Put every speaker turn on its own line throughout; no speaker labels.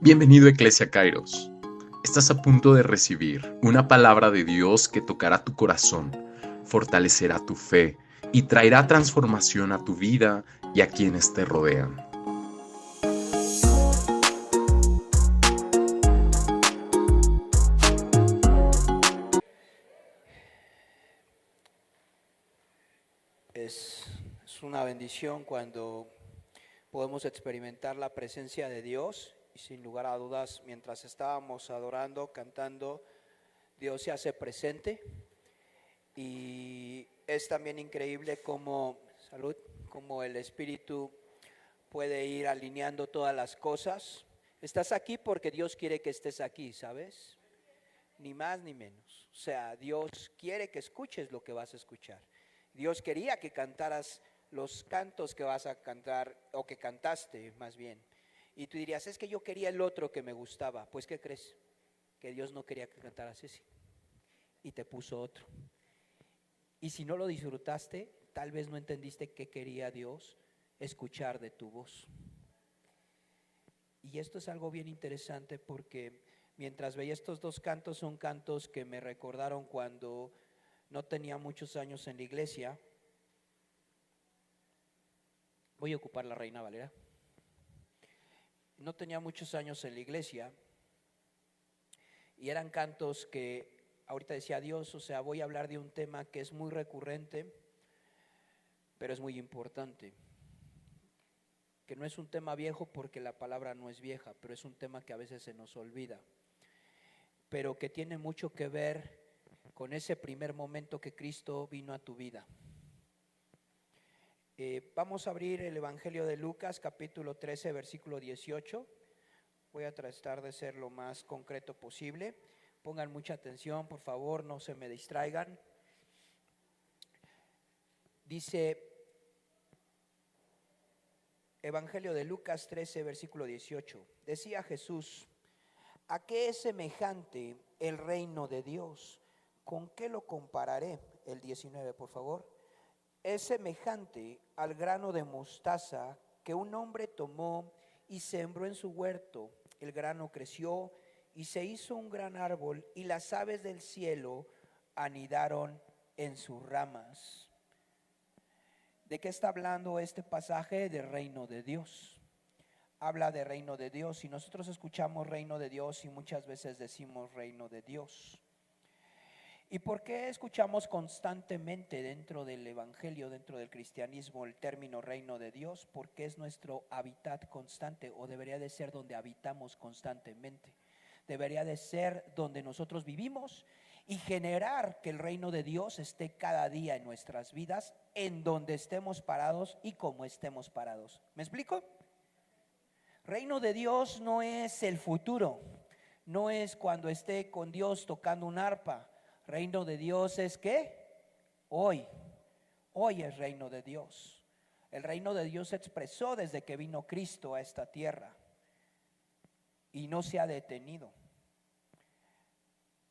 Bienvenido a Eclesia Kairos. Estás a punto de recibir una palabra de Dios que tocará tu corazón, fortalecerá tu fe y traerá transformación a tu vida y a quienes te rodean.
Es una bendición cuando podemos experimentar la presencia de Dios y sin lugar a dudas mientras estábamos adorando, cantando, Dios se hace presente y es también increíble cómo el Espíritu puede ir alineando todas las cosas. Estás aquí porque Dios quiere que estés aquí, ¿sabes? Ni más ni menos. O sea, Dios quiere que escuches lo que vas a escuchar. Dios quería que cantaras los cantos que vas a cantar, o que cantaste más bien. Y tú dirías, es que yo quería el otro que me gustaba. Pues, ¿qué crees? Que Dios no quería que cantaras ese. Y te puso otro. Y si no lo disfrutaste, tal vez no entendiste qué quería Dios escuchar de tu voz. Y esto es algo bien interesante porque mientras veía estos dos cantos, son cantos que me recordaron cuando no tenía muchos años en la iglesia. Voy a ocupar la Reina Valera. No tenía muchos años en la iglesia y eran cantos que ahorita decía Dios, o sea, voy a hablar de un tema que es muy recurrente, pero es muy importante. Que no es un tema viejo porque la palabra no es vieja, pero es un tema que a veces se nos olvida, pero que tiene mucho que ver con ese primer momento que Cristo vino a tu vida. Vamos a abrir el Evangelio de Lucas, capítulo 13, versículo 18. Voy a tratar de ser lo más concreto posible. Pongan mucha atención, por favor, no se me distraigan. Dice Evangelio de Lucas 13, versículo 18. Decía Jesús: ¿a qué es semejante el reino de Dios? ¿Con qué lo compararé? El 19, por favor. Es semejante al grano de mostaza que un hombre tomó y sembró en su huerto. El grano creció y se hizo un gran árbol, y las aves del cielo anidaron en sus ramas. ¿De qué está hablando este pasaje? Del reino de Dios. Habla de reino de Dios y nosotros escuchamos reino de Dios y muchas veces decimos reino de Dios. ¿Y por qué escuchamos constantemente dentro del evangelio, dentro del cristianismo, el término reino de Dios? Porque es nuestro hábitat constante, o debería de ser donde habitamos constantemente. Debería de ser donde nosotros vivimos y generar que el reino de Dios esté cada día en nuestras vidas, en donde estemos parados y como estemos parados. ¿Me explico? Reino de Dios no es el futuro, no es cuando esté con Dios tocando un arpa. Reino de Dios es ¿qué? Hoy es reino de Dios. El reino de Dios se expresó desde que vino Cristo a esta tierra y no se ha detenido.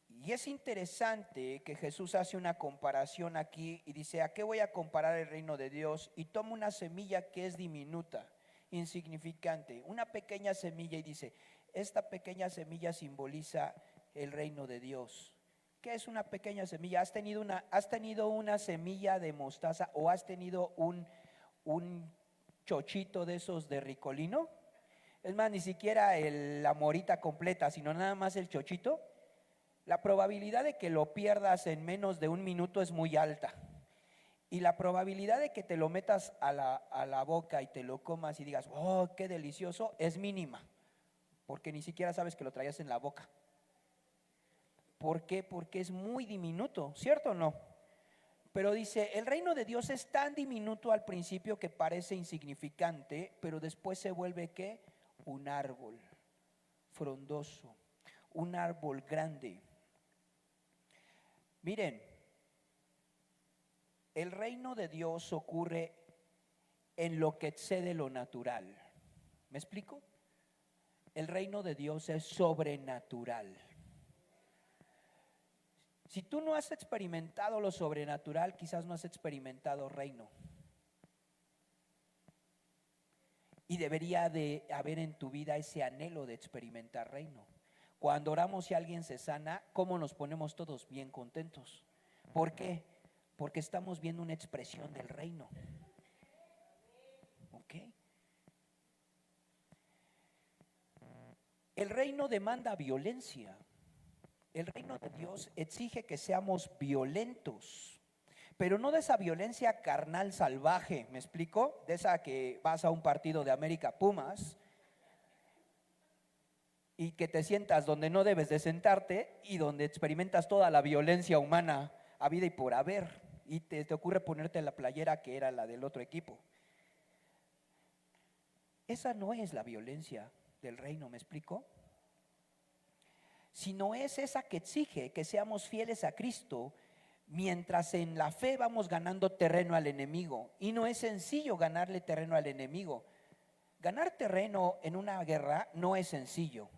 Y es interesante que Jesús hace una comparación aquí y dice: ¿a qué voy a comparar el reino de Dios? Y toma una semilla que es diminuta, insignificante, una pequeña semilla, y dice: esta pequeña semilla simboliza el reino de Dios. ¿Qué es una pequeña semilla? ¿Has tenido una semilla de mostaza o has tenido un chochito de esos de Ricolino? Es más, ni siquiera la morita completa, sino nada más el chochito. La probabilidad de que lo pierdas en menos de un minuto es muy alta. Y la probabilidad de que te lo metas a la boca y te lo comas y digas: oh, qué delicioso, es mínima. Porque ni siquiera sabes que lo traías en la boca. ¿Por qué? Porque es muy diminuto, ¿cierto o no? Pero dice, el reino de Dios es tan diminuto al principio que parece insignificante, pero después se vuelve ¿qué? Un árbol frondoso, un árbol grande. Miren, el reino de Dios ocurre en lo que excede lo natural. ¿Me explico? El reino de Dios es sobrenatural. Si tú no has experimentado lo sobrenatural, quizás no has experimentado reino. Y debería de haber en tu vida ese anhelo de experimentar reino. Cuando oramos y alguien se sana, ¿cómo nos ponemos todos? Bien contentos. ¿Por qué? Porque estamos viendo una expresión del reino. ¿Ok? El reino demanda violencia. El reino de Dios exige que seamos violentos, pero no de esa violencia carnal salvaje, ¿me explico? De esa que vas a un partido de América Pumas y que te sientas donde no debes de sentarte y donde experimentas toda la violencia humana habida y por haber, y te ocurre ponerte la playera que era la del otro equipo. Esa no es la violencia del reino, ¿me explico? Sino es esa que exige que seamos fieles a Cristo, mientras en la fe vamos ganando terreno al enemigo. Y no es sencillo ganarle terreno al enemigo. Ganar terreno en una guerra no es sencillo.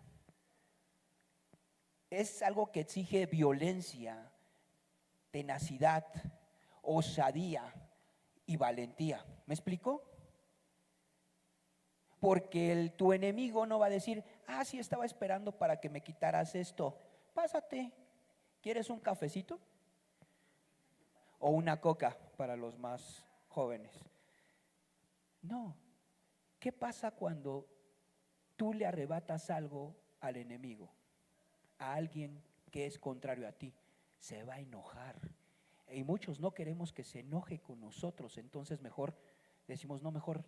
Es algo que exige violencia, tenacidad, osadía y valentía. ¿Me explico? Porque tu enemigo no va a decir, sí, estaba esperando para que me quitaras esto. Pásate, ¿quieres un cafecito? O una coca para los más jóvenes. No. ¿Qué pasa cuando tú le arrebatas algo al enemigo? A alguien que es contrario a ti. Se va a enojar. Y muchos no queremos que se enoje con nosotros. Entonces mejor decimos, no, mejor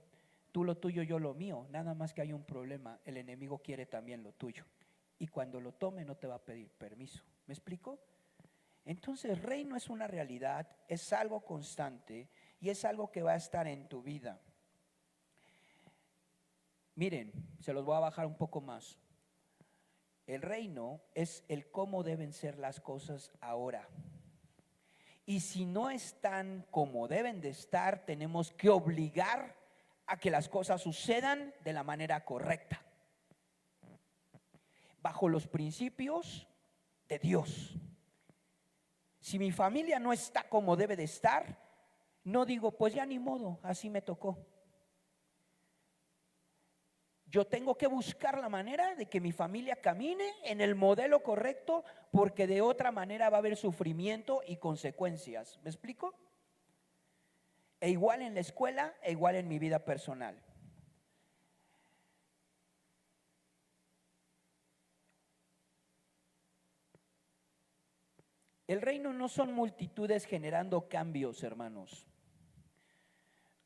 tú lo tuyo, yo lo mío. Nada más que hay un problema. El enemigo quiere también lo tuyo. Y cuando lo tome no te va a pedir permiso. ¿Me explico? Entonces, reino es una realidad, es algo constante y es algo que va a estar en tu vida. Miren, se los voy a bajar un poco más. El reino es el cómo deben ser las cosas ahora. Y si no están como deben de estar, tenemos que obligar a que las cosas sucedan de la manera correcta, bajo los principios de Dios. Si mi familia no está como debe de estar, no digo, pues ya ni modo, así me tocó. Yo tengo que buscar la manera de que mi familia camine en el modelo correcto, porque de otra manera va a haber sufrimiento y consecuencias. ¿Me explico? E igual en la escuela, e igual en mi vida personal. El reino no son multitudes generando cambios, hermanos.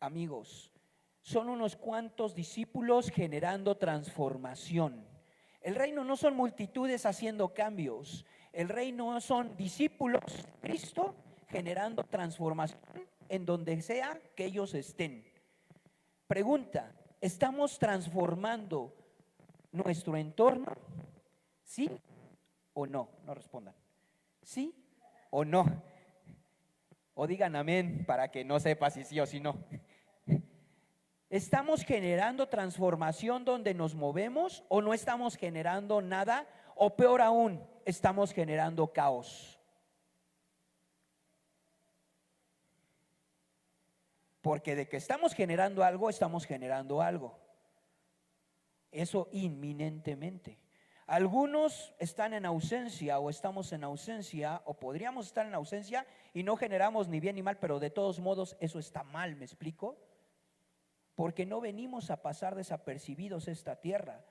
Amigos, son unos cuantos discípulos generando transformación. El reino no son multitudes haciendo cambios. El reino son discípulos de Cristo generando transformación en donde sea que ellos estén. Pregunta, ¿estamos transformando nuestro entorno? ¿Sí o no? No respondan. ¿Sí o no? O digan amén para que no sepa si sí o si no. ¿Estamos generando transformación donde nos movemos o no estamos generando nada? O peor aún, estamos generando caos. Porque de que estamos generando algo, estamos generando algo. Eso inminentemente. Algunos están en ausencia o estamos en ausencia o podríamos estar en ausencia y no generamos ni bien ni mal, pero de todos modos eso está mal, ¿me explico? Porque no venimos a pasar desapercibidos esta tierra.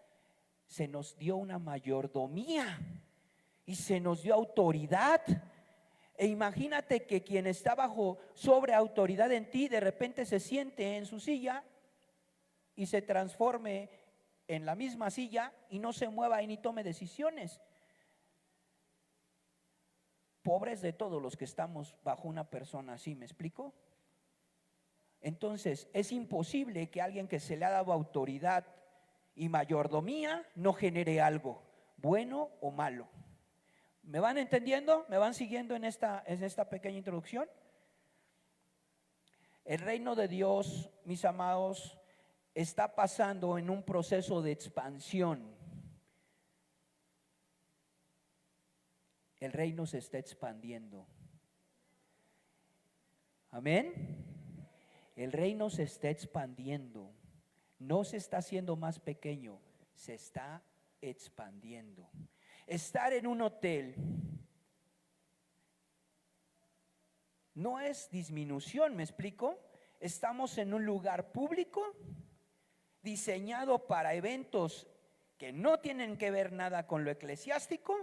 Se nos dio una mayordomía y se nos dio autoridad. E imagínate que quien está bajo sobre autoridad en ti, de repente se siente en su silla y se transforme en la misma silla y no se mueva y ni tome decisiones. Pobres de todos los que estamos bajo una persona así, ¿me explico? Entonces es imposible que alguien que se le ha dado autoridad y mayordomía no genere algo, bueno o malo. ¿Me van entendiendo? ¿Me van siguiendo en esta pequeña introducción? El reino de Dios, mis amados, está pasando en un proceso de expansión. El reino se está expandiendo. Amén. El reino se está expandiendo. no se está haciendo más pequeño, se está expandiendo. Estar en un hotel no es disminución, ¿me explico? Estamos en un lugar público diseñado para eventos que no tienen que ver nada con lo eclesiástico,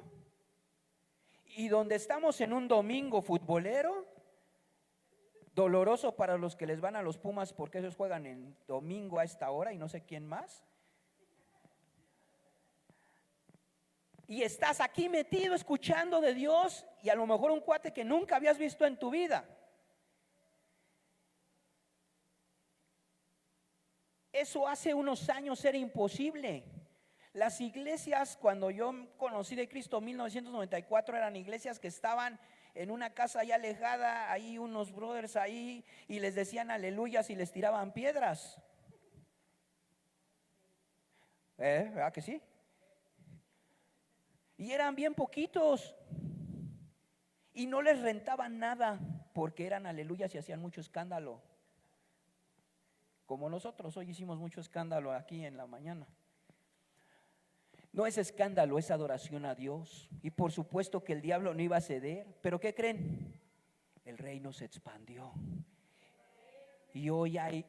y donde estamos en un domingo futbolero, doloroso para los que les van a los Pumas porque ellos juegan en domingo a esta hora y no sé quién más. Y estás aquí metido escuchando de Dios, y a lo mejor un cuate que nunca habías visto en tu vida. Eso hace unos años era imposible. Las iglesias, cuando yo conocí de Cristo en 1994, eran iglesias que estaban en una casa allá alejada, ahí unos brothers ahí, y les decían aleluyas y les tiraban piedras. ¿Verdad que sí? Y eran bien poquitos, y no les rentaban nada porque eran aleluyas y hacían mucho escándalo. Como nosotros hoy hicimos mucho escándalo aquí en la mañana. No es escándalo, es adoración a Dios. Y por supuesto que el diablo no iba a ceder. Pero ¿qué creen? El reino se expandió. Y hoy hay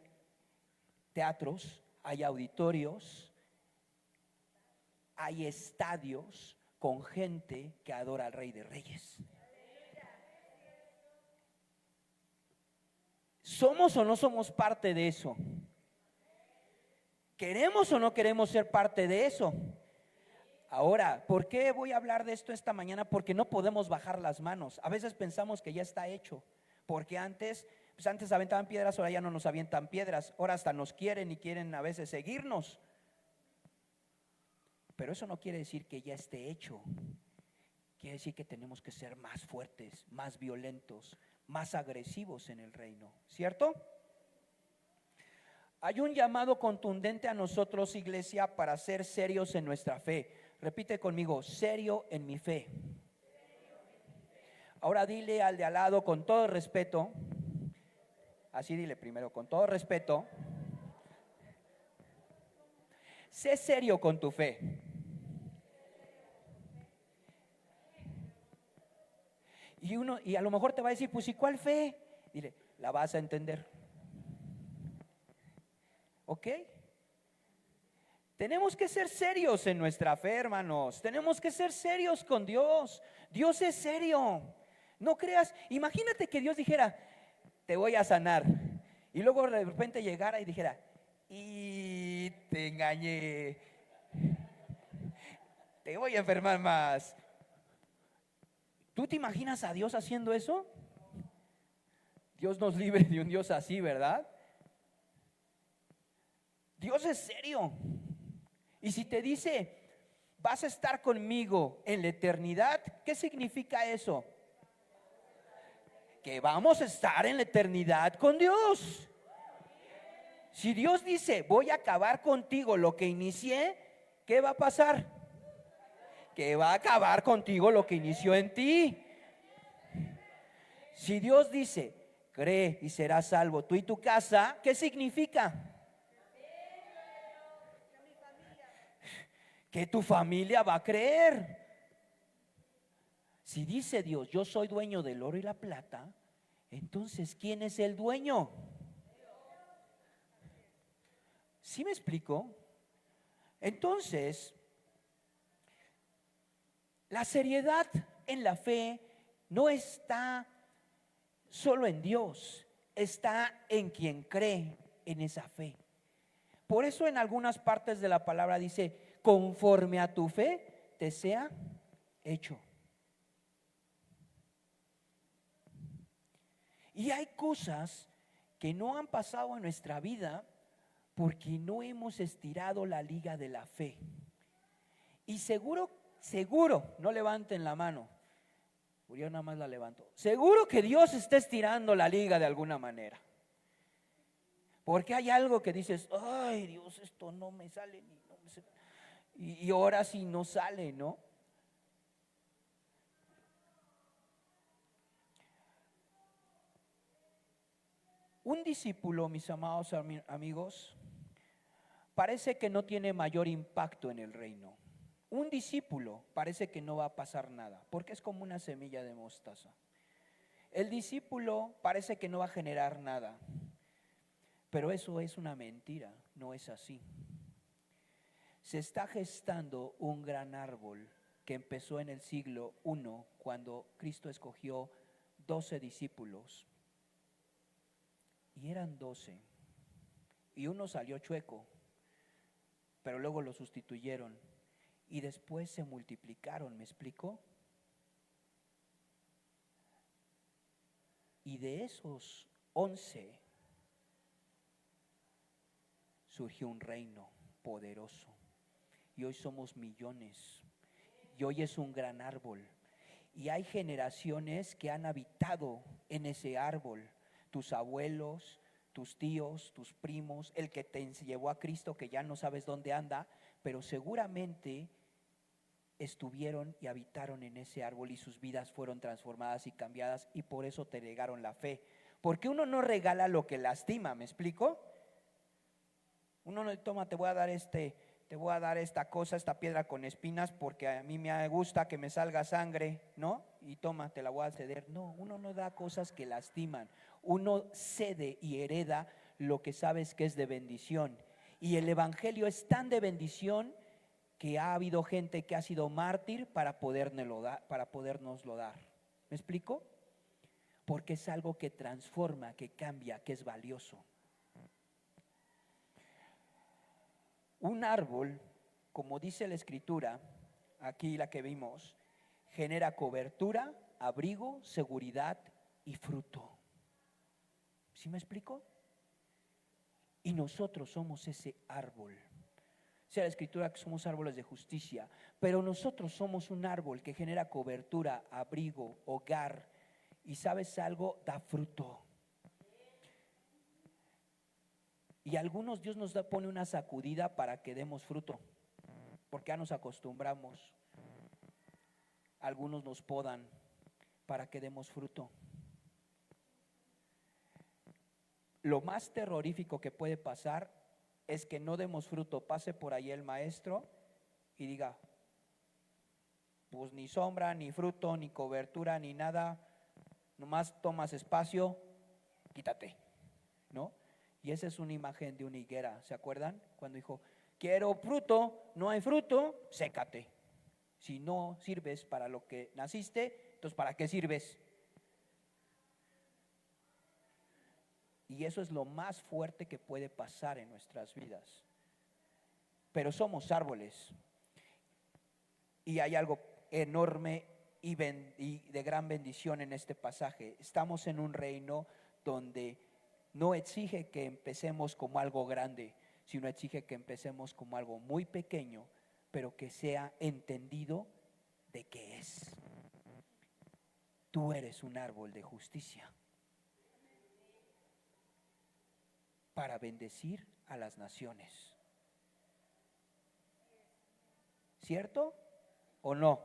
teatros, hay auditorios, hay estadios con gente que adora al Rey de Reyes. ¿Somos o no somos parte de eso? ¿Queremos o no queremos ser parte de eso? Ahora, ¿por qué voy a hablar de esto esta mañana? Porque no podemos bajar las manos. A veces pensamos que ya está hecho, porque antes aventaban piedras, ahora ya no nos avientan piedras, ahora hasta nos quieren y quieren a veces seguirnos. Pero eso no quiere decir que ya esté hecho. Quiere decir que tenemos que ser más fuertes, más violentos, más agresivos en el reino, ¿cierto? Hay un llamado contundente a nosotros, iglesia, para ser serios en nuestra fe. Repite conmigo: serio en mi fe. Ahora dile al de al lado con todo respeto, así dile primero, con todo respeto: sé serio con tu fe. Y a lo mejor te va a decir: pues ¿y cuál fe? Dile: la vas a entender. ¿Ok? Tenemos que ser serios en nuestra fe, hermanos. Tenemos que ser serios con Dios. Dios es serio. No creas, imagínate que Dios dijera: te voy a sanar, y luego de repente llegara y dijera: y te engañé, te voy a enfermar más. ¿Tú te imaginas a Dios haciendo eso? Dios nos libre de un Dios así, ¿verdad? Dios es serio. Y si te dice: vas a estar conmigo en la eternidad, ¿qué significa eso? Que vamos a estar en la eternidad con Dios. Si Dios dice: voy a acabar contigo lo que inicié, ¿qué va a pasar? Que va a acabar contigo lo que inició en ti. Si Dios dice: cree y serás salvo tú y tu casa, ¿qué significa? Que tu familia va a creer. Si dice Dios: yo soy dueño del oro y la plata, entonces ¿quién es el dueño? ¿Sí me explico? Entonces, la seriedad en la fe no está solo en Dios, está en quien cree en esa fe. Por eso en algunas partes de la palabra dice: conforme a tu fe te sea hecho. Y hay cosas que no han pasado en nuestra vida porque no hemos estirado la liga de la fe. Y seguro, no levanten la mano, yo nada más la levanto. Seguro que Dios está estirando la liga de alguna manera. Porque hay algo que dices: ay Dios, esto no me sale ni no me sale. Y ahora sí no sale, ¿no? Un discípulo, mis amados amigos, parece que no tiene mayor impacto en el reino. Un discípulo parece que no va a pasar nada, porque es como una semilla de mostaza. El discípulo parece que no va a generar nada, pero eso es una mentira, no es así. Se está gestando un gran árbol que empezó en el siglo I, cuando Cristo escogió 12 discípulos. Y eran 12. Y uno salió chueco, pero luego lo sustituyeron. Y después se multiplicaron, ¿me explico? Y de esos 11 surgió un reino poderoso. Y hoy somos millones. Y hoy es un gran árbol. Y hay generaciones que han habitado en ese árbol. Tus abuelos, tus tíos, tus primos, el que te llevó a Cristo, que ya no sabes dónde anda, pero seguramente estuvieron y habitaron en ese árbol y sus vidas fueron transformadas y cambiadas, y por eso te regaron la fe. Porque uno no regala lo que lastima, ¿me explico? Uno no toma, te voy a dar esta cosa, esta piedra con espinas, porque a mí me gusta que me salga sangre, ¿no? Y toma, te la voy a ceder. No, uno no da cosas que lastiman. Uno cede y hereda lo que sabes que es de bendición. Y el evangelio es tan de bendición que ha habido gente que ha sido mártir para podérnoslo dar. ¿Me explico? Porque es algo que transforma, que cambia, que es valioso. Un árbol, como dice la escritura, aquí la que vimos, genera cobertura, abrigo, seguridad y fruto. ¿Sí me explico? Y nosotros somos ese árbol. Dice la escritura que somos árboles de justicia, pero nosotros somos un árbol que genera cobertura, abrigo, hogar, y ¿sabes algo? Da fruto. Y a algunos Dios nos pone una sacudida para que demos fruto, porque ya nos acostumbramos. Algunos nos podan para que demos fruto. Lo más terrorífico que puede pasar es que no demos fruto, pase por ahí el maestro y diga, pues ni sombra, ni fruto, ni cobertura, ni nada, nomás tomas espacio, quítate, ¿no? Y esa es una imagen de una higuera, ¿se acuerdan? Cuando dijo, quiero fruto, no hay fruto, sécate. Si no sirves para lo que naciste, entonces ¿para qué sirves? Y eso es lo más fuerte que puede pasar en nuestras vidas. Pero somos árboles. Y hay algo enorme y de gran bendición en este pasaje. Estamos en un reino donde no exige que empecemos como algo grande, sino exige que empecemos como algo muy pequeño, pero que sea entendido de qué es. Tú eres un árbol de justicia para bendecir a las naciones. ¿Cierto o no?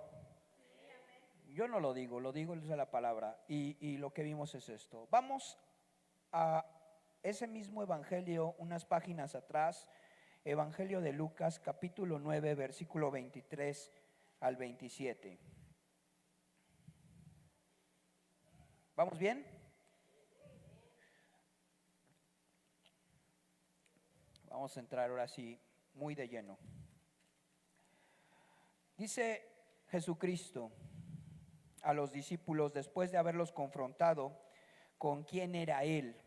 Yo no lo digo la palabra. Y lo que vimos es esto. Vamos a ese mismo evangelio, unas páginas atrás, Evangelio de Lucas, capítulo 9, versículo 23 al 27. ¿Vamos bien? Vamos a entrar ahora sí muy de lleno. Dice Jesucristo a los discípulos después de haberlos confrontado con quién era Él.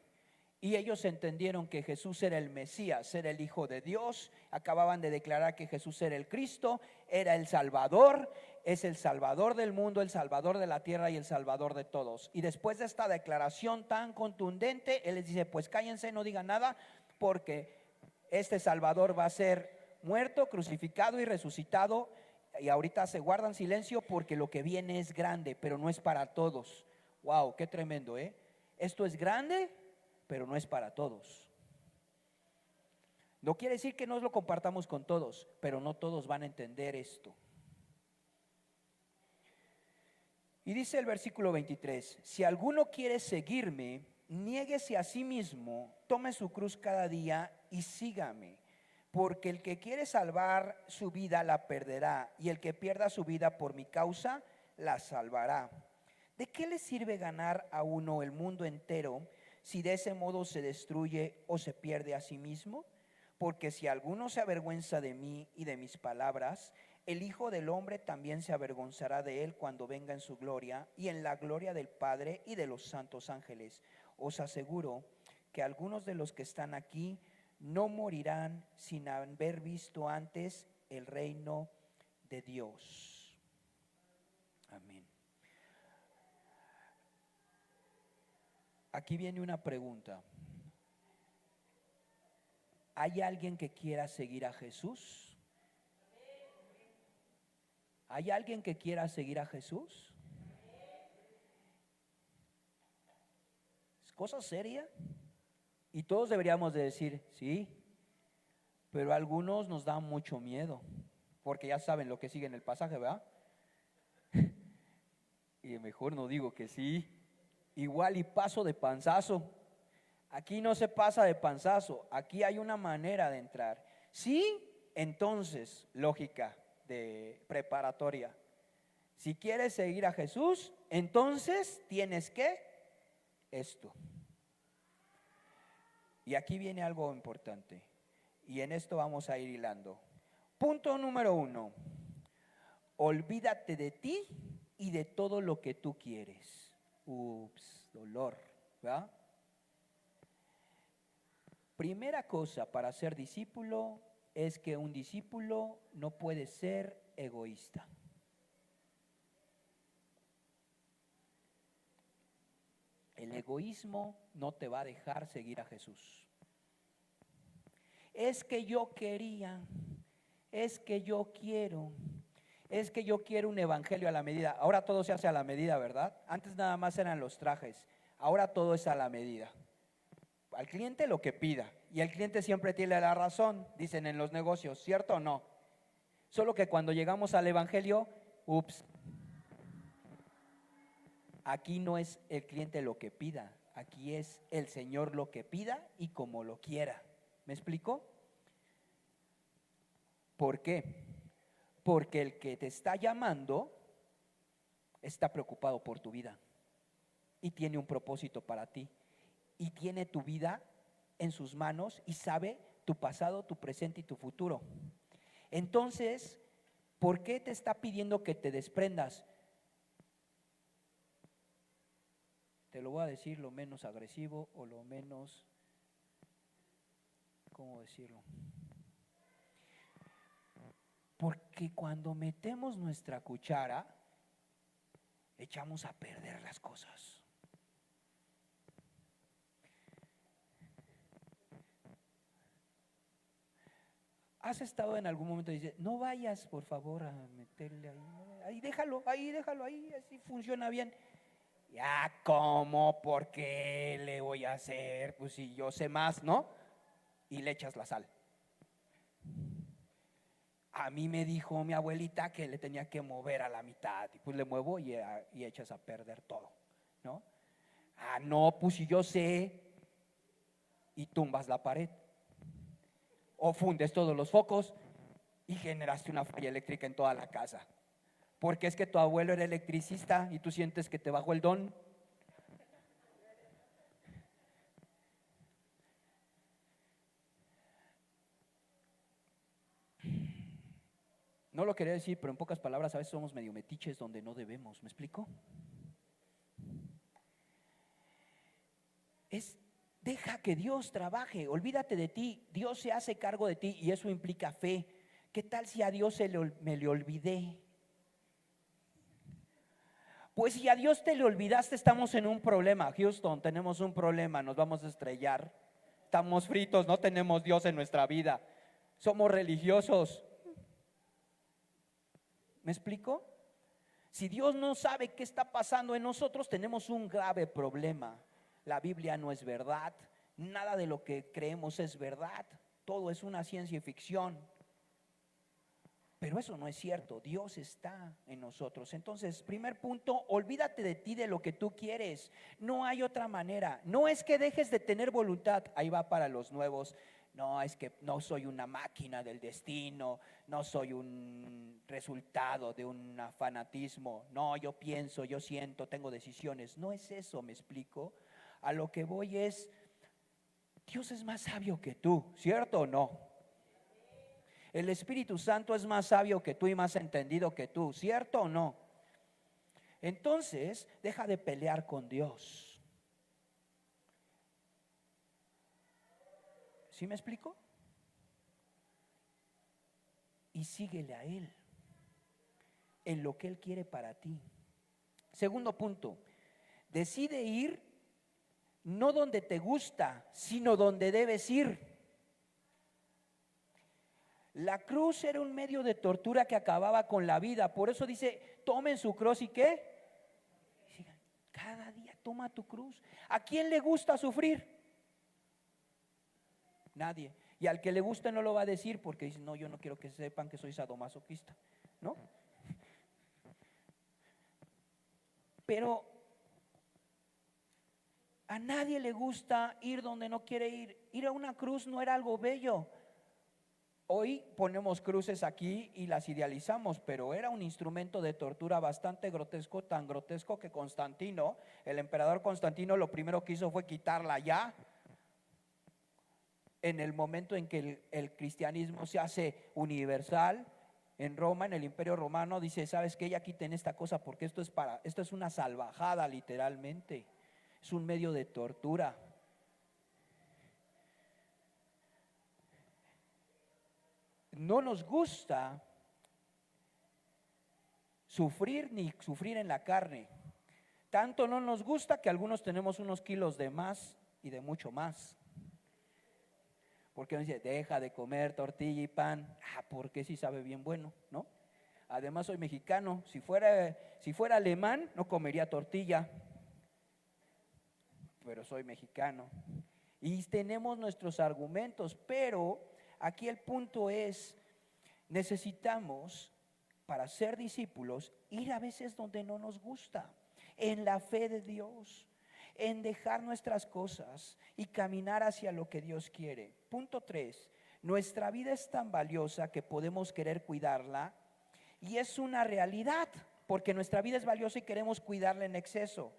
Y ellos entendieron que Jesús era el Mesías, era el Hijo de Dios. Acababan de declarar que Jesús era el Cristo, era el Salvador, es el Salvador del mundo, el Salvador de la tierra y el Salvador de todos. Y después de esta declaración tan contundente, Él les dice, pues cállense, no digan nada, porque este Salvador va a ser muerto, crucificado y resucitado. Y ahorita se guardan silencio porque lo que viene es grande, pero no es para todos. Wow, qué tremendo, ¿eh? Esto es grande, pero no es para todos. No quiere decir que no lo compartamos con todos, pero no todos van a entender esto. Y dice el versículo 23, si alguno quiere seguirme, niéguese a sí mismo, tome su cruz cada día y sígame. porque el que quiere salvar su vida la perderá, y el que pierda su vida por mi causa la salvará. ¿De qué le sirve ganar a uno el mundo entero si de ese modo se destruye o se pierde a sí mismo? Porque si alguno se avergüenza de mí y de mis palabras, el Hijo del Hombre también se avergonzará de él cuando venga en su gloria y en la gloria del Padre y de los santos ángeles. Os aseguro que algunos de los que están aquí no morirán sin haber visto antes el reino de Dios. Amén. Aquí viene una pregunta. ¿Hay alguien que quiera seguir a Jesús? ¿Hay alguien que quiera seguir a Jesús? ¿Es cosa seria? Y todos deberíamos de decir, sí, pero a algunos nos da mucho miedo, porque ya saben lo que sigue en el pasaje, ¿verdad? Y mejor no digo que sí, igual y paso de panzazo. Aquí no se pasa de panzazo, aquí hay una manera de entrar. Sí, entonces, lógica de preparatoria. Si quieres seguir a Jesús, entonces tienes que esto. Y aquí viene algo importante, y en esto vamos a ir hilando. Punto número 1, olvídate de ti y de todo lo que tú quieres. Ups, dolor, ¿verdad? Primera cosa para ser discípulo es que un discípulo no puede ser egoísta. El egoísmo no te va a dejar seguir a Jesús. Es que yo quería, es que yo quiero, es que yo quiero un evangelio a la medida. Ahora todo se hace a la medida, ¿verdad? Antes nada más eran los trajes, ahora todo es a la medida. Al cliente lo que pida, y el cliente siempre tiene la razón, dicen en los negocios, ¿cierto o no? Solo que cuando llegamos al evangelio, ups, aquí no es el cliente lo que pida, aquí es el Señor lo que pida y como lo quiera. ¿Me explico? ¿Por qué? Porque el que te está llamando está preocupado por tu vida y tiene un propósito para ti. Y tiene tu vida en sus manos y sabe tu pasado, tu presente y tu futuro. Entonces, ¿por qué te está pidiendo que te desprendas? Te lo voy a decir lo menos agresivo o lo menos, ¿cómo decirlo? Porque cuando metemos nuestra cuchara, echamos a perder las cosas. ¿Has estado en algún momento y dices, no vayas por favor a meterle ahí, déjalo, ahí, así funciona bien? Ya, ¿cómo? ¿Por qué le voy a hacer? Pues si yo sé más, ¿no? Y le echas la sal. A mí me dijo mi abuelita que le tenía que mover a la mitad, y pues le muevo y echas a perder todo, ¿no? Ah, no, pues si yo sé, y tumbas la pared. O fundes todos los focos y generaste una falla eléctrica en toda la casa. Porque es que tu abuelo era electricista y tú sientes que te bajó el don. No lo quería decir, pero en pocas palabras a veces somos medio metiches donde no debemos. ¿Me explico? Deja que Dios trabaje, olvídate de ti, Dios se hace cargo de ti y eso implica fe. ¿Qué tal si a Dios me le olvidé? Pues si a Dios te le olvidaste, estamos en un problema. Houston, tenemos un problema, nos vamos a estrellar. Estamos fritos, no tenemos Dios en nuestra vida. Somos religiosos. ¿Me explico? Si Dios no sabe qué está pasando en nosotros, tenemos un grave problema. La Biblia no es verdad, nada de lo que creemos es verdad, todo es una ciencia ficción. Pero eso no es cierto, Dios está en nosotros. Entonces, primer punto, olvídate de ti, de lo que tú quieres. No hay otra manera. No es que dejes de tener voluntad, ahí va para los nuevos. No, es que no soy una máquina del destino, no soy un resultado de un fanatismo. No, yo pienso, yo siento, tengo decisiones. No es eso, ¿me explico? A lo que voy es, Dios es más sabio que tú, ¿cierto o no? El Espíritu Santo es más sabio que tú y más entendido que tú, ¿cierto o no? Entonces, deja de pelear con Dios. ¿Sí me explico? Y síguele a Él en lo que Él quiere para ti. Segundo punto, decide ir no donde te gusta, sino donde debes ir. La cruz era un medio de tortura que acababa con la vida. Por eso dice, tomen su cruz y ¿qué? Cada día toma tu cruz. ¿A quién le gusta sufrir? Nadie. Y al que le guste no lo va a decir porque dice, no, yo no quiero que sepan que soy sadomasoquista, ¿no? Pero a nadie le gusta ir donde no quiere ir. Ir a una cruz no era algo bello. Hoy ponemos cruces aquí y las idealizamos, pero era un instrumento de tortura bastante grotesco, tan grotesco que Constantino, el emperador Constantino, lo primero que hizo fue quitarla ya. En el momento en que el cristianismo se hace universal en Roma, en el Imperio Romano, dice, ¿sabes qué? Ya quiten esta cosa porque esto es una salvajada literalmente. Es un medio de tortura. No nos gusta sufrir ni sufrir en la carne. Tanto no nos gusta que algunos tenemos unos kilos de más y de mucho más. Porque uno dice, deja de comer tortilla y pan. Porque sí sabe bien bueno, ¿no? Además soy mexicano. Si fuera alemán, no comería tortilla. Pero soy mexicano. Y tenemos nuestros argumentos. Pero aquí el punto es, necesitamos, para ser discípulos, ir a veces donde no nos gusta. En la fe de Dios, en dejar nuestras cosas y caminar hacia lo que Dios quiere. Punto 3, nuestra vida es tan valiosa que podemos querer cuidarla y es una realidad, porque nuestra vida es valiosa y queremos cuidarla en exceso.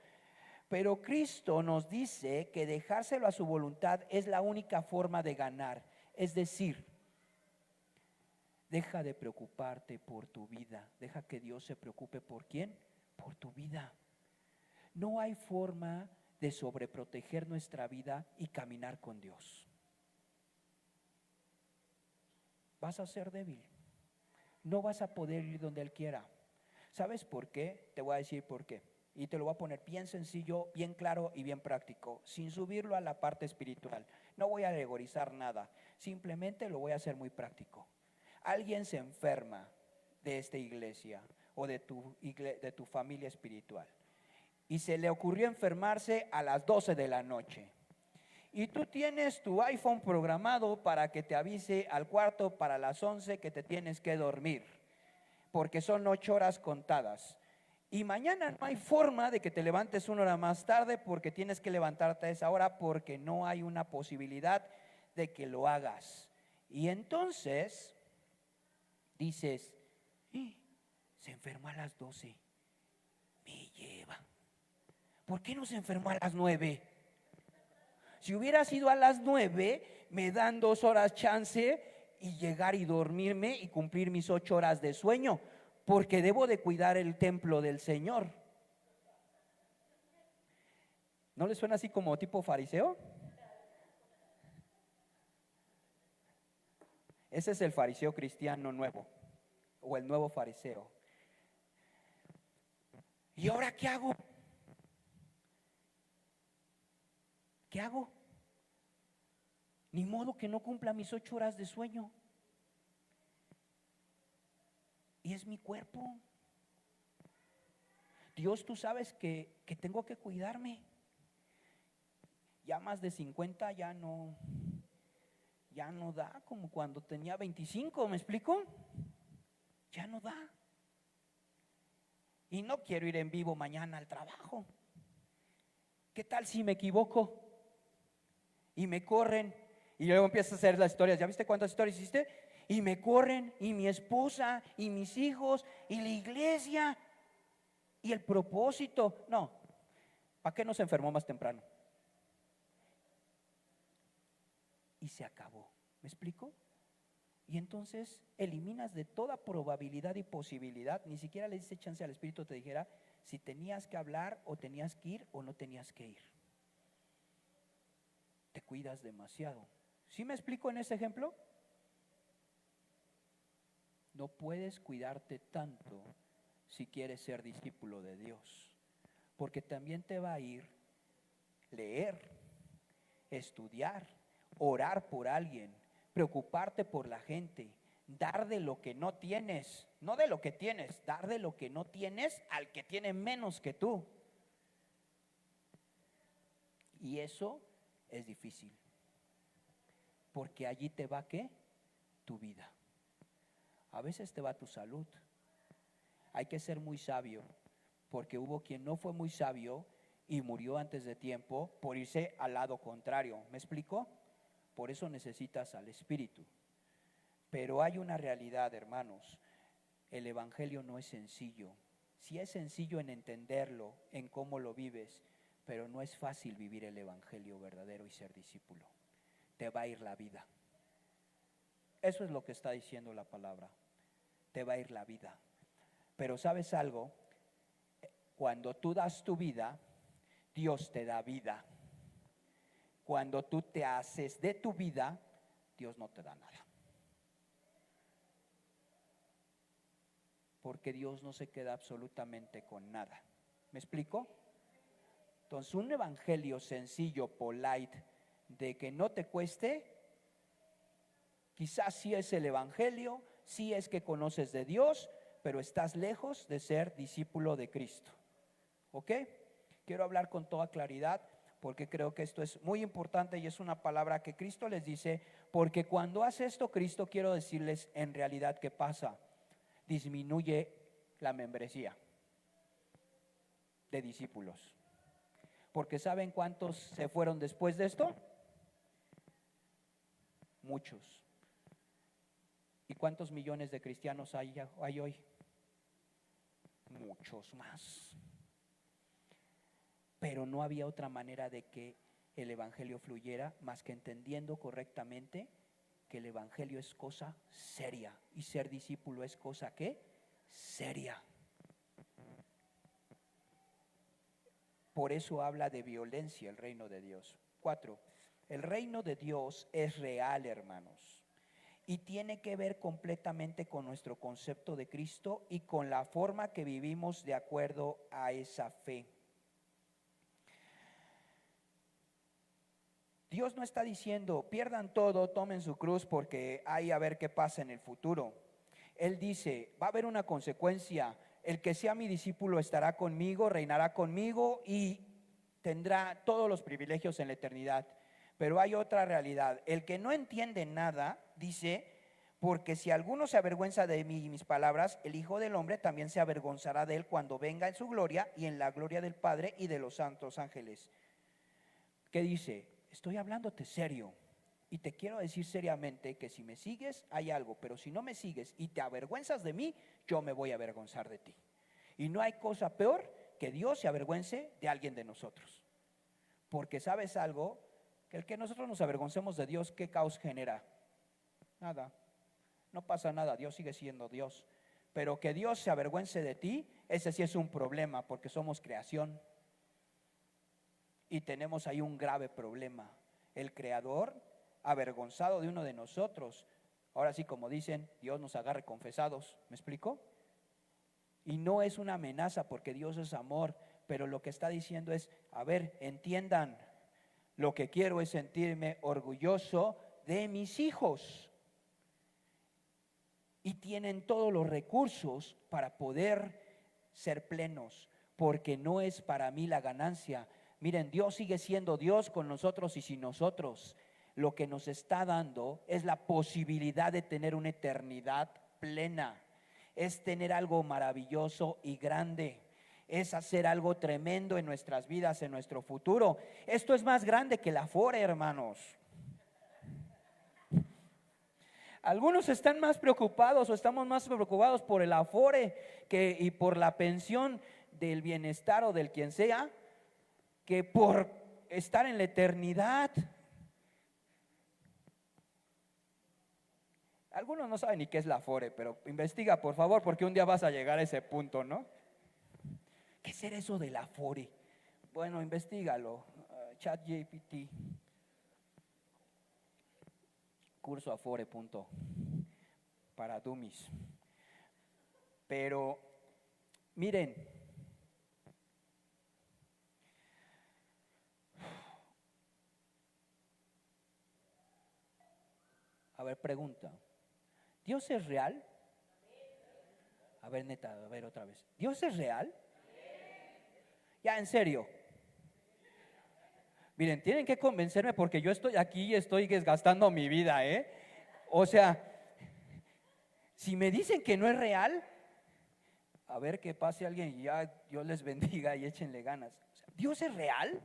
Pero Cristo nos dice que dejárselo a su voluntad es la única forma de ganar. Es decir, deja de preocuparte por tu vida, deja que Dios se preocupe por ¿quién? Por tu vida. No hay forma de sobreproteger nuestra vida y caminar con Dios. Vas a ser débil. No vas a poder ir donde Él quiera. ¿Sabes por qué? Te voy a decir por qué. Y te lo voy a poner bien sencillo, bien claro y bien práctico, sin subirlo a la parte espiritual. No voy a alegorizar nada, simplemente lo voy a hacer muy práctico. Alguien se enferma de esta iglesia o de tu familia espiritual y se le ocurrió enfermarse a las 12 de la noche. Y tú tienes tu iPhone programado para que te avise al cuarto para las 11 que te tienes que dormir, porque son 8 horas contadas. Y mañana no hay forma de que te levantes 1 hora más tarde porque tienes que levantarte a esa hora porque no hay una posibilidad de que lo hagas. Y entonces dices, se enfermó a las 12, me lleva. ¿Por qué no se enfermó a las 9? Si hubiera sido a las 9, me dan 2 horas chance y llegar y dormirme y cumplir mis 8 horas de sueño, porque debo de cuidar el templo del Señor. ¿No le suena así como tipo fariseo? Ese es el fariseo cristiano nuevo, o el nuevo fariseo. ¿Y ahora qué hago? ¿Qué hago? Ni modo que no cumpla mis 8 horas de sueño. Y es mi cuerpo. Dios, tú sabes que tengo que cuidarme. Ya más de 50 ya no da como cuando tenía 25, ¿me explico? Ya no da. Y no quiero ir en vivo mañana al trabajo. ¿Qué tal si me equivoco? Y me corren Y luego empiezas a hacer las historias. ¿Ya viste cuántas historias hiciste? Y me corren, y mi esposa, y mis hijos, y la iglesia, y el propósito. No, ¿para qué no se enfermó más temprano? Y se acabó. ¿Me explico? Y entonces eliminas de toda probabilidad y posibilidad. Ni siquiera le diste chance al Espíritu te dijera si tenías que hablar o tenías que ir o no tenías que ir. Te cuidas demasiado. ¿Sí me explico en ese ejemplo? No puedes cuidarte tanto si quieres ser discípulo de Dios, porque también te va a ir leer, estudiar, orar por alguien, preocuparte por la gente, dar de lo que no tienes, no de lo que tienes, dar de lo que no tienes al que tiene menos que tú. Y eso es difícil, porque allí te va ¿qué? Tu vida. A veces te va tu salud. Hay que ser muy sabio, porque hubo quien no fue muy sabio y murió antes de tiempo por irse al lado contrario. ¿Me explico? Por eso necesitas al Espíritu. Pero hay una realidad, hermanos. El Evangelio no es sencillo. Sí es sencillo en entenderlo, en cómo lo vives, pero no es fácil vivir el Evangelio verdadero y ser discípulo. Te va a ir la vida. Eso es lo que está diciendo la palabra. Te va a ir la vida. Pero ¿sabes algo? Cuando tú das tu vida, Dios te da vida. Cuando tú te haces de tu vida, Dios no te da nada. Porque Dios no se queda absolutamente con nada. ¿Me explico? Entonces, un evangelio sencillo, polite, de que no te cueste, quizás sí es el evangelio, sí es que conoces de Dios, pero estás lejos de ser discípulo de Cristo. ¿Ok? Quiero hablar con toda claridad porque creo que esto es muy importante y es una palabra que Cristo les dice, porque cuando hace esto Cristo, quiero decirles en realidad qué pasa. Disminuye la membresía de discípulos. Porque ¿saben cuántos se fueron después de esto? Muchos. ¿Y cuántos millones de cristianos hay hoy? Muchos más. Pero no había otra manera de que el evangelio fluyera más que entendiendo correctamente que el evangelio es cosa seria y ser discípulo es cosa ¿qué? Seria. Por eso habla de violencia el reino de Dios. 4. El reino de Dios es real, hermanos, y tiene que ver completamente con nuestro concepto de Cristo y con la forma que vivimos de acuerdo a esa fe. Dios no está diciendo, pierdan todo, tomen su cruz porque hay a ver qué pasa en el futuro. Él dice, va a haber una consecuencia. El que sea mi discípulo estará conmigo, reinará conmigo y tendrá todos los privilegios en la eternidad. Pero hay otra realidad. El que no entiende nada, dice, porque si alguno se avergüenza de mí y mis palabras, el Hijo del Hombre también se avergonzará de él cuando venga en su gloria y en la gloria del Padre y de los santos ángeles. ¿Qué dice? Estoy hablándote serio y te quiero decir seriamente que si me sigues hay algo, pero si no me sigues y te avergüenzas de mí, yo me voy a avergonzar de ti. Y no hay cosa peor que Dios se avergüence de alguien de nosotros. Porque ¿sabes algo? Que el que nosotros nos avergoncemos de Dios, ¿qué caos genera? Nada, no pasa nada, Dios sigue siendo Dios. Pero que Dios se avergüence de ti, ese sí es un problema porque somos creación. Y tenemos ahí un grave problema. El Creador avergonzado de uno de nosotros. Ahora sí, como dicen, Dios nos agarre confesados. ¿Me explico? Y no es una amenaza porque Dios es amor, pero lo que está diciendo es, a ver, entiendan, lo que quiero es sentirme orgulloso de mis hijos. Y tienen todos los recursos para poder ser plenos, porque no es para mí la ganancia. Miren, Dios sigue siendo Dios con nosotros y sin nosotros. Lo que nos está dando es la posibilidad de tener una eternidad plena. Es tener algo maravilloso y grande. Es hacer algo tremendo en nuestras vidas, en nuestro futuro. Esto es más grande que la Afore, hermanos. Algunos están más preocupados o estamos más preocupados por el afore y por la pensión del bienestar o del quien sea, que por estar en la eternidad. Algunos no saben ni qué es la afore, pero investiga por favor, porque un día vas a llegar a ese punto, ¿no? ¿Qué será eso de la afore? Bueno, investígalo. ChatGPT. Curso afore. Para dummies. Pero miren, a ver, pregunta, ¿Dios es real? A ver, neta, a ver otra vez, ¿Dios es real? Ya, en serio. Miren, tienen que convencerme porque yo estoy aquí y estoy desgastando mi vida, ¿eh? O sea, si me dicen que no es real, a ver que pase alguien y ya Dios les bendiga y échenle ganas. O sea, ¿Dios es real?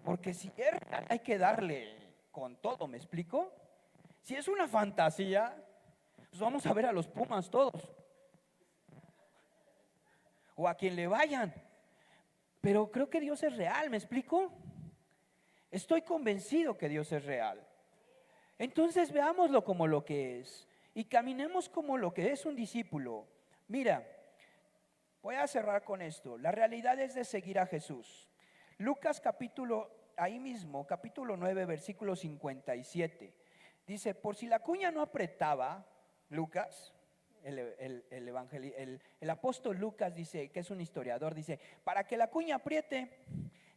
Porque si es real, hay que darle con todo, ¿me explico? Si es una fantasía, pues vamos a ver a los Pumas todos. O a quien le vayan. Pero creo que Dios es real, ¿me explico? Estoy convencido que Dios es real. Entonces veámoslo como lo que es y caminemos como lo que es un discípulo. Mira, voy a cerrar con esto. La realidad es de seguir a Jesús. Lucas ahí mismo, capítulo 9, versículo 57. Dice, por si la cuña no apretaba, Lucas, el apóstol Lucas dice, que es un historiador, dice, para que la cuña apriete,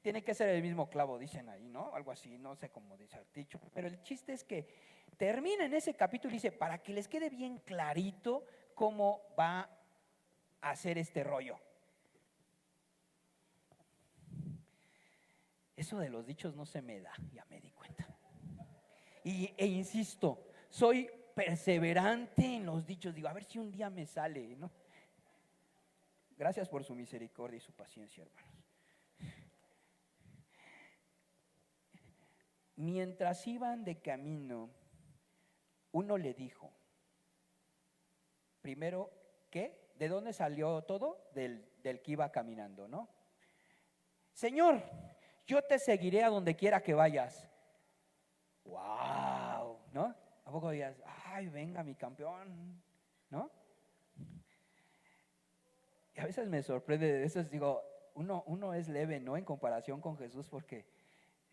tiene que ser el mismo clavo, dicen ahí, ¿no? Algo así, no sé cómo dice el dicho. Pero el chiste es que termina en ese capítulo y dice, para que les quede bien clarito cómo va a hacer este rollo. Eso de los dichos no se me da, ya me di cuenta. E insisto, soy perseverante en los dichos. Digo, a ver si un día me sale, ¿no? Gracias por su misericordia y su paciencia, hermanos. Mientras iban de camino, uno le dijo, primero, ¿qué? ¿De dónde salió todo? Del que iba caminando, ¿no? Señor, yo te seguiré a donde quiera que vayas. ¡Wow! ¿No? ¿A poco digas, ay, venga mi campeón? ¿No? Y a veces me sorprende de eso, digo, uno es leve, ¿no? En comparación con Jesús, porque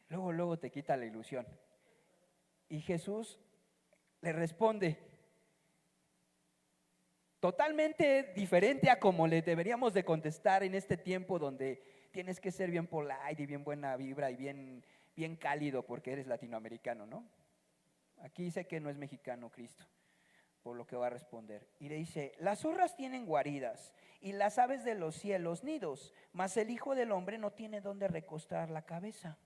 luego te quita la ilusión. Y Jesús le responde totalmente diferente a como le deberíamos de contestar en este tiempo donde tienes que ser bien polite y bien buena vibra y bien cálido porque eres latinoamericano, ¿no? Aquí sé que no es mexicano Cristo, por lo que va a responder. Y le dice, las zorras tienen guaridas y las aves de los cielos nidos, mas el Hijo del Hombre no tiene dónde recostar la cabeza.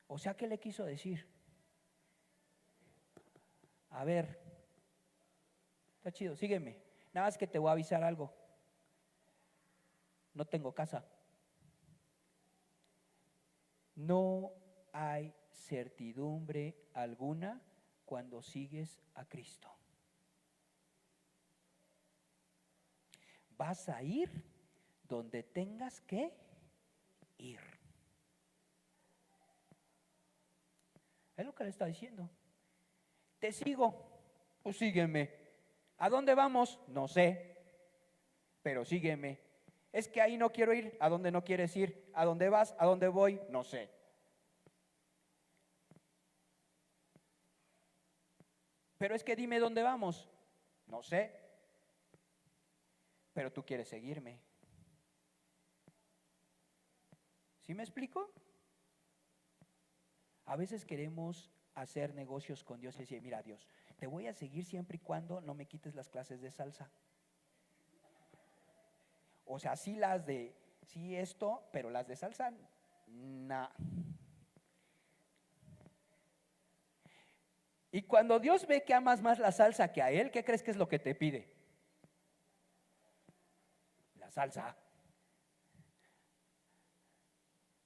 O sea, ¿qué le quiso decir? A ver, está chido, sígueme. Nada más que te voy a avisar algo. No tengo casa. No hay certidumbre alguna cuando sigues a Cristo. Vas a ir donde tengas que ir. Es lo que le está diciendo. Te sigo, pues sígueme. ¿A dónde vamos? No sé, pero sígueme. Es que ahí no quiero ir. ¿A dónde no quieres ir? ¿A dónde vas? ¿A dónde voy? No sé. Pero es que dime dónde vamos. No sé, pero tú quieres seguirme. ¿Sí me explico? A veces queremos hacer negocios con Dios y decir, mira Dios, te voy a seguir siempre y cuando no me quites las clases de salsa. O sea, sí esto, pero las de salsa, nah. Y cuando Dios ve que amas más la salsa que a Él, ¿qué crees que es lo que te pide? La salsa.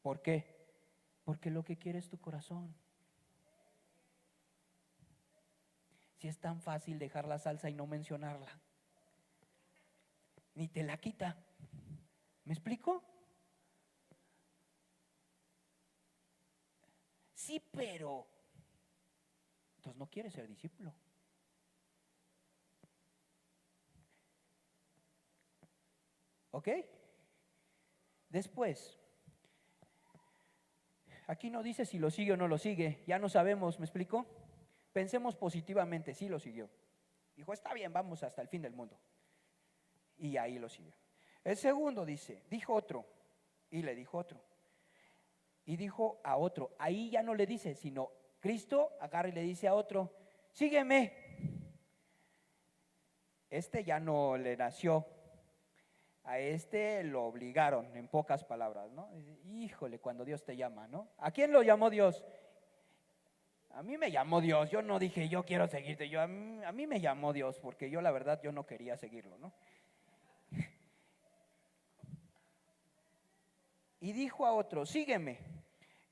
¿Por qué? Porque lo que quiere es tu corazón. Si es tan fácil dejar la salsa y no mencionarla, ni te la quita. ¿Me explico? Sí, pero entonces no quieres ser discípulo. ¿Ok? Después, aquí no dice si lo sigue o no lo sigue, ya no sabemos, ¿me explico? Pensemos positivamente, sí lo siguió. Dijo, está bien, vamos hasta el fin del mundo. Y ahí lo siguió. El segundo dijo otro, y le dijo otro. Y dijo a otro, ahí ya no le dice, sino Cristo agarra y le dice a otro, sígueme. Este ya no le nació, a este lo obligaron, en pocas palabras, ¿no? Híjole, cuando Dios te llama, ¿no? ¿A quién lo llamó Dios? A mí me llamó Dios, yo no dije yo quiero seguirte, a mí me llamó Dios, porque yo la verdad yo no quería seguirlo, ¿no? Y dijo a otro, sígueme.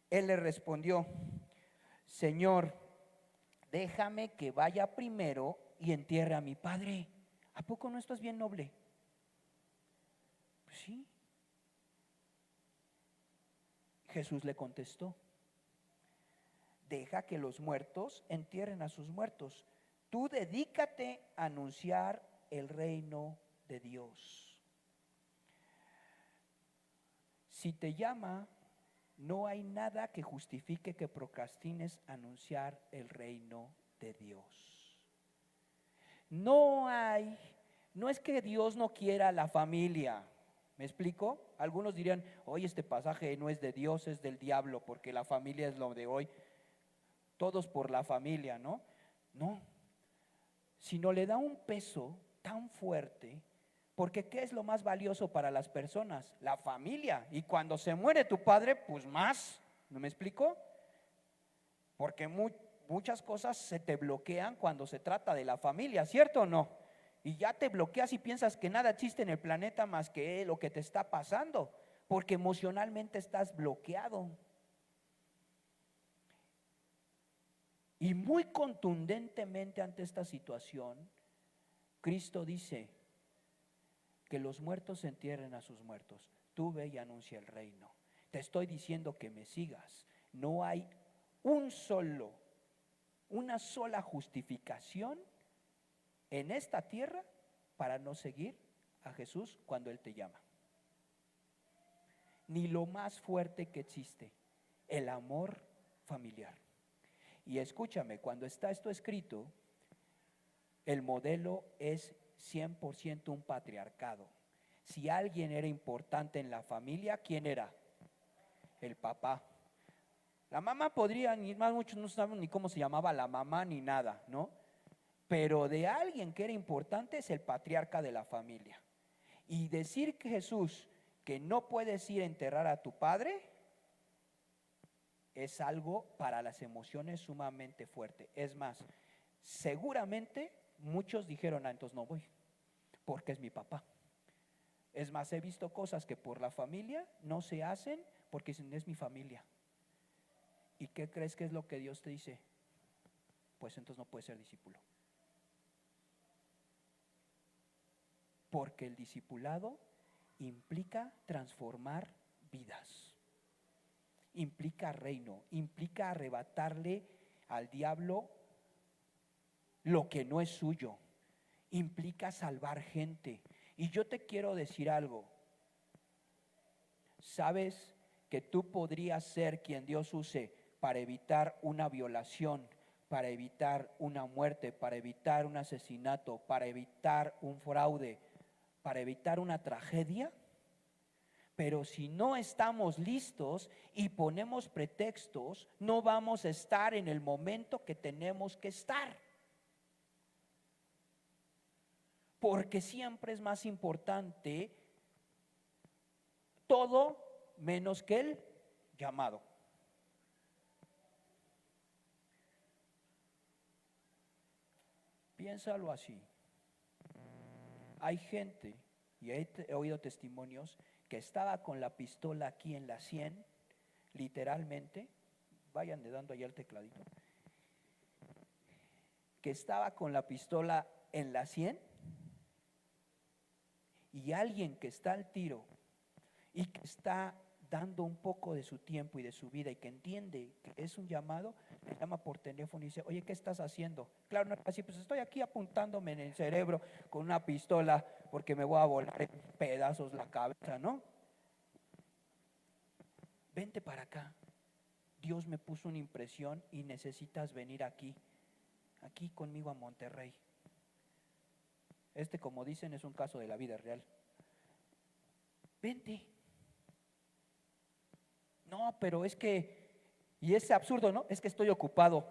Él le respondió, Señor, déjame que vaya primero y entierre a mi padre. ¿A poco no estás bien noble? Pues sí. Jesús le contestó, deja que los muertos entierren a sus muertos. Tú dedícate a anunciar el reino de Dios. Si te llama, no hay nada que justifique que procrastines anunciar el reino de Dios. No es que Dios no quiera la familia. ¿Me explico? Algunos dirían, hoy este pasaje no es de Dios, es del diablo, porque la familia es lo de hoy. Todos por la familia, ¿no? No, sino le da un peso tan fuerte, porque ¿qué es lo más valioso para las personas? La familia. Y cuando se muere tu padre, pues más. ¿No me explico? Porque muchas cosas se te bloquean cuando se trata de la familia, ¿cierto o no? Y ya te bloqueas y piensas que nada existe en el planeta más que lo que te está pasando, porque emocionalmente estás bloqueado. Y muy contundentemente ante esta situación, Cristo dice que los muertos entierren a sus muertos. Tú ve y anuncia el reino. Te estoy diciendo que me sigas. No hay una sola justificación en esta tierra para no seguir a Jesús cuando Él te llama. Ni lo más fuerte que existe, el amor familiar. Y escúchame, cuando está esto escrito, el modelo es 100% un patriarcado. Si alguien era importante en la familia, ¿quién era? El papá. La mamá podría, ni más muchos no saben ni cómo se llamaba la mamá ni nada, ¿no? Pero de alguien que era importante es el patriarca de la familia. Y decir que Jesús que no puedes ir a enterrar a tu padre es algo para las emociones sumamente fuerte. Es más, seguramente muchos dijeron, entonces no voy, porque es mi papá. Es más, he visto cosas que por la familia no se hacen porque es mi familia. ¿Y qué crees que es lo que Dios te dice? Pues entonces no puedes ser discípulo. Porque el discipulado implica transformar vidas, implica reino, implica arrebatarle al diablo lo que no es suyo, implica salvar gente. Y yo te quiero decir algo, ¿sabes que tú podrías ser quien Dios use para evitar una violación, para evitar una muerte, para evitar un asesinato, para evitar un fraude, para evitar una tragedia? Pero si no estamos listos y ponemos pretextos, no vamos a estar en el momento que tenemos que estar. Porque siempre es más importante todo menos que el llamado. Piénsalo así. Hay gente, y he oído testimonios, que estaba con la pistola aquí en la sien, literalmente, vayan dando allá el tecladito, que estaba con la pistola en la 100 y alguien que está al tiro y que está dando un poco de su tiempo y de su vida y que entiende que es un llamado, le llama por teléfono y dice, oye, ¿qué estás haciendo? Claro, no es así, pues estoy aquí apuntándome en el cerebro con una pistola porque me voy a volar en pedazos la cabeza, ¿no? Vente para acá. Dios me puso una impresión y necesitas venir aquí conmigo a Monterrey. Como dicen, es un caso de la vida real. Vente. No, pero es que, y es absurdo, ¿no? Es que estoy ocupado.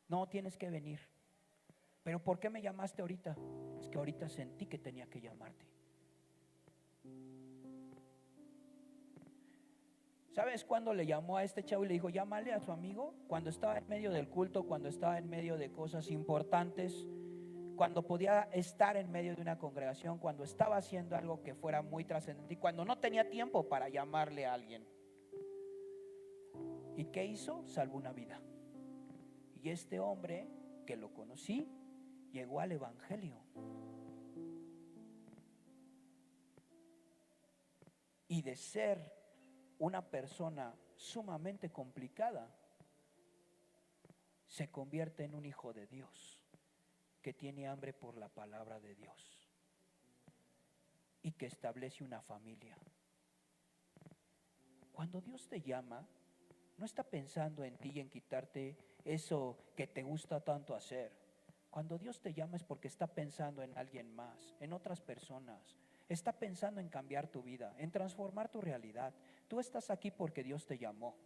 No, tienes que venir. ¿Pero por qué me llamaste ahorita? Es que ahorita sentí que tenía que llamarte. ¿Sabes cuándo le llamó a este chavo y le dijo, llámale a su amigo? Cuando estaba en medio del culto, cuando estaba en medio de cosas importantes, cuando podía estar en medio de una congregación, cuando estaba haciendo algo que fuera muy trascendente y cuando no tenía tiempo para llamarle a alguien. ¿Y qué hizo? Salvó una vida. Y este hombre que lo conocí llegó al evangelio. Y de ser una persona sumamente complicada, se convierte en un hijo de Dios que tiene hambre por la palabra de Dios y que establece una familia. Cuando Dios te llama, no está pensando en ti y en quitarte eso que te gusta tanto hacer. Cuando Dios te llama es porque está pensando en alguien más, en otras personas. Está pensando en cambiar tu vida, en transformar tu realidad. Tú estás aquí porque Dios te llamó.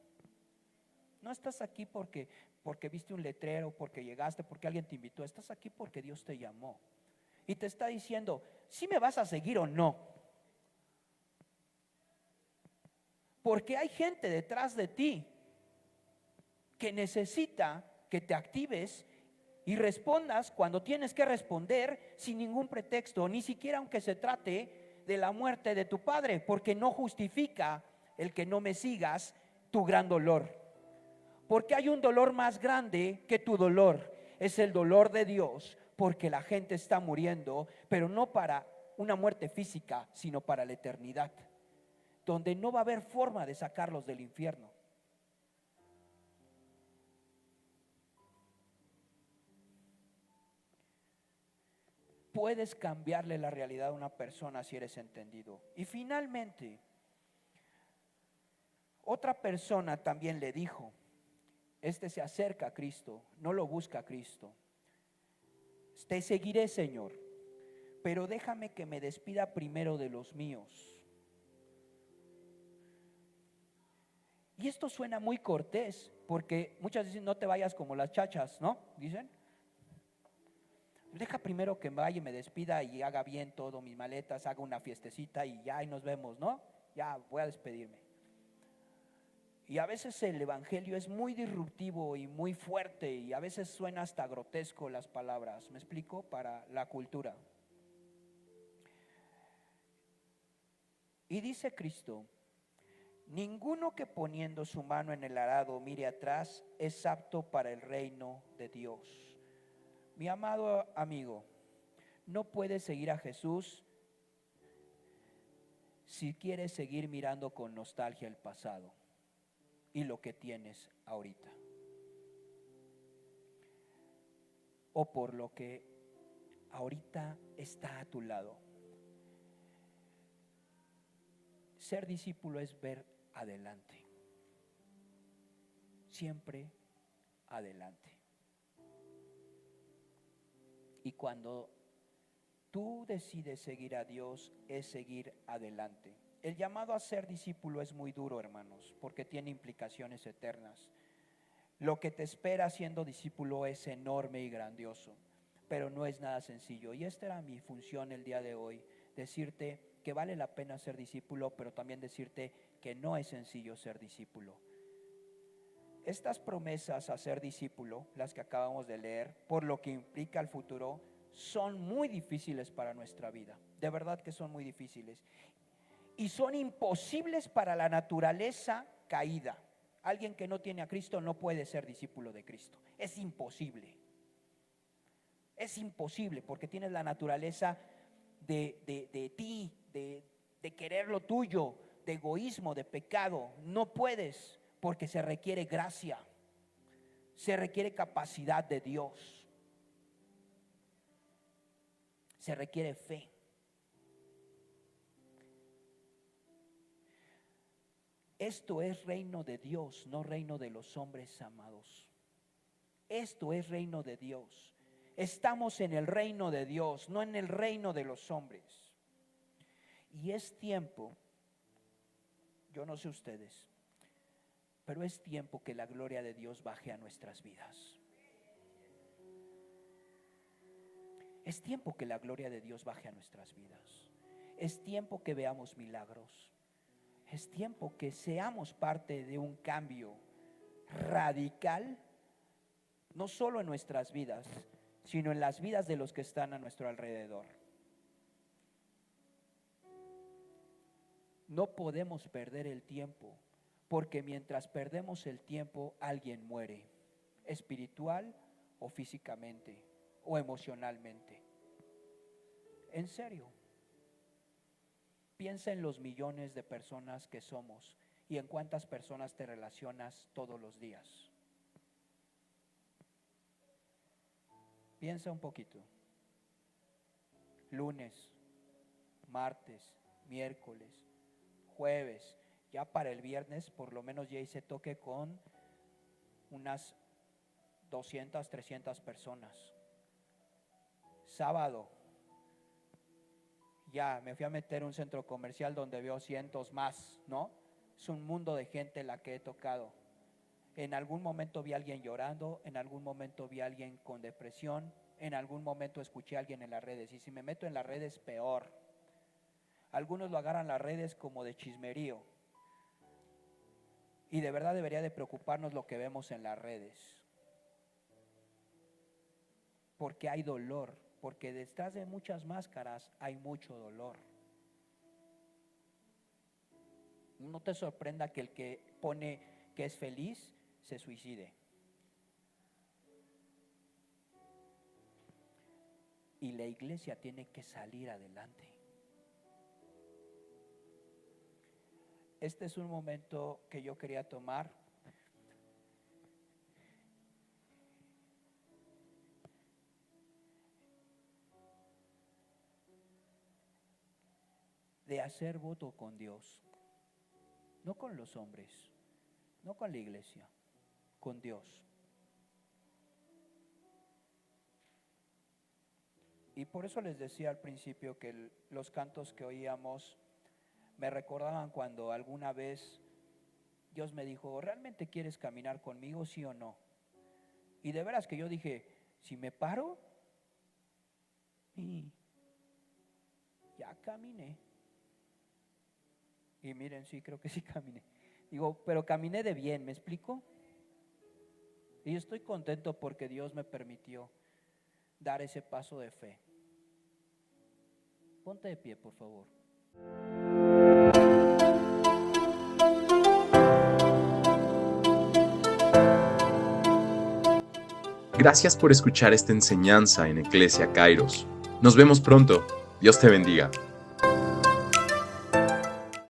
No estás aquí porque viste un letrero, porque llegaste, porque alguien te invitó. Estás aquí porque Dios te llamó. Y te está diciendo, ¿sí me vas a seguir o no? Porque hay gente detrás de ti que necesita que te actives y respondas cuando tienes que responder sin ningún pretexto, ni siquiera aunque se trate de la muerte de tu padre, porque no justifica el que no me sigas tu gran dolor. Porque hay un dolor más grande que tu dolor, es el dolor de Dios, porque la gente está muriendo, pero no para una muerte física, sino para la eternidad, donde no va a haber forma de sacarlos del infierno. Puedes cambiarle la realidad a una persona si eres entendido. Y finalmente, otra persona también le dijo, se acerca a Cristo, no lo busca a Cristo. Te seguiré, Señor, pero déjame que me despida primero de los míos. Y esto suena muy cortés, porque muchas veces no te vayas como las chachas, ¿no? Dicen, deja primero que vaya y me despida y haga bien todo, mis maletas, haga una fiestecita y ya, y nos vemos, ¿no? Ya voy a despedirme. Y a veces el evangelio es muy disruptivo y muy fuerte, y a veces suena hasta grotesco las palabras, ¿me explico? Para la cultura. Y dice Cristo, ninguno que poniendo su mano en el arado mire atrás es apto para el reino de Dios. Mi amado amigo, no puedes seguir a Jesús si quieres seguir mirando con nostalgia el pasado y lo que tienes ahorita, o por lo que ahorita está a tu lado. Ser discípulo es ver adelante, siempre adelante. Y cuando tú decides seguir a Dios, es seguir adelante. El llamado a ser discípulo es muy duro, hermanos, porque tiene implicaciones eternas. Lo que te espera siendo discípulo es enorme y grandioso, pero no es nada sencillo. Y esta era mi función el día de hoy, decirte que vale la pena ser discípulo, pero también decirte que no es sencillo ser discípulo. Estas promesas a ser discípulo, las que acabamos de leer, por lo que implica el futuro, son muy difíciles para nuestra vida. De verdad que son muy difíciles. y son imposibles para la naturaleza caída. Alguien que no tiene a Cristo no puede ser discípulo de Cristo. Es imposible. Es imposible porque tienes la naturaleza de ti, de querer lo tuyo, de egoísmo, de pecado. No puedes porque se requiere gracia, se requiere capacidad de Dios, se requiere fe. Esto es reino de Dios, no reino de los hombres, amados. Esto es reino de Dios. Estamos en el reino de Dios, no en el reino de los hombres. Y es tiempo, yo no sé ustedes, pero es tiempo que la gloria de Dios baje a nuestras vidas. Es tiempo que la gloria de Dios baje a nuestras vidas. Es tiempo que veamos milagros. Es tiempo que seamos parte de un cambio radical, no solo en nuestras vidas, sino en las vidas de los que están a nuestro alrededor. No podemos perder el tiempo, porque mientras perdemos el tiempo, alguien muere, espiritual o físicamente o emocionalmente. En serio. Piensa en los millones de personas que somos y en cuántas personas te relacionas todos los días. Piensa un poquito. Lunes, martes, miércoles, jueves. Ya para el viernes por lo menos ya hice toque con unas 200, 300 personas. Sábado. Ya me fui a meter a un centro comercial donde veo cientos más, ¿no? Es un mundo de gente la que he tocado. En algún momento vi a alguien llorando, en algún momento vi a alguien con depresión, en algún momento escuché a alguien en las redes. Y si me meto en las redes, peor. Algunos lo agarran las redes como de chismerío. Y de verdad debería de preocuparnos lo que vemos en las redes. Porque hay dolor. Porque detrás de muchas máscaras hay mucho dolor. No te sorprenda que el que pone que es feliz se suicide. Y la iglesia tiene que salir adelante. Este es un momento que yo quería tomar de hacer voto con Dios, no con los hombres, no con la iglesia, con Dios. Y por eso les decía al principio que los cantos que oíamos me recordaban cuando alguna vez Dios me dijo, ¿realmente quieres caminar conmigo, sí o no? Y de veras que yo dije, si me paro, y ya caminé. Y miren, sí, creo que sí caminé. Digo, pero caminé de bien, ¿me explico? Y estoy contento porque Dios me permitió dar ese paso de fe. Ponte de pie, por favor.
Gracias por escuchar esta enseñanza en Iglesia Kairos. Nos vemos pronto. Dios te bendiga.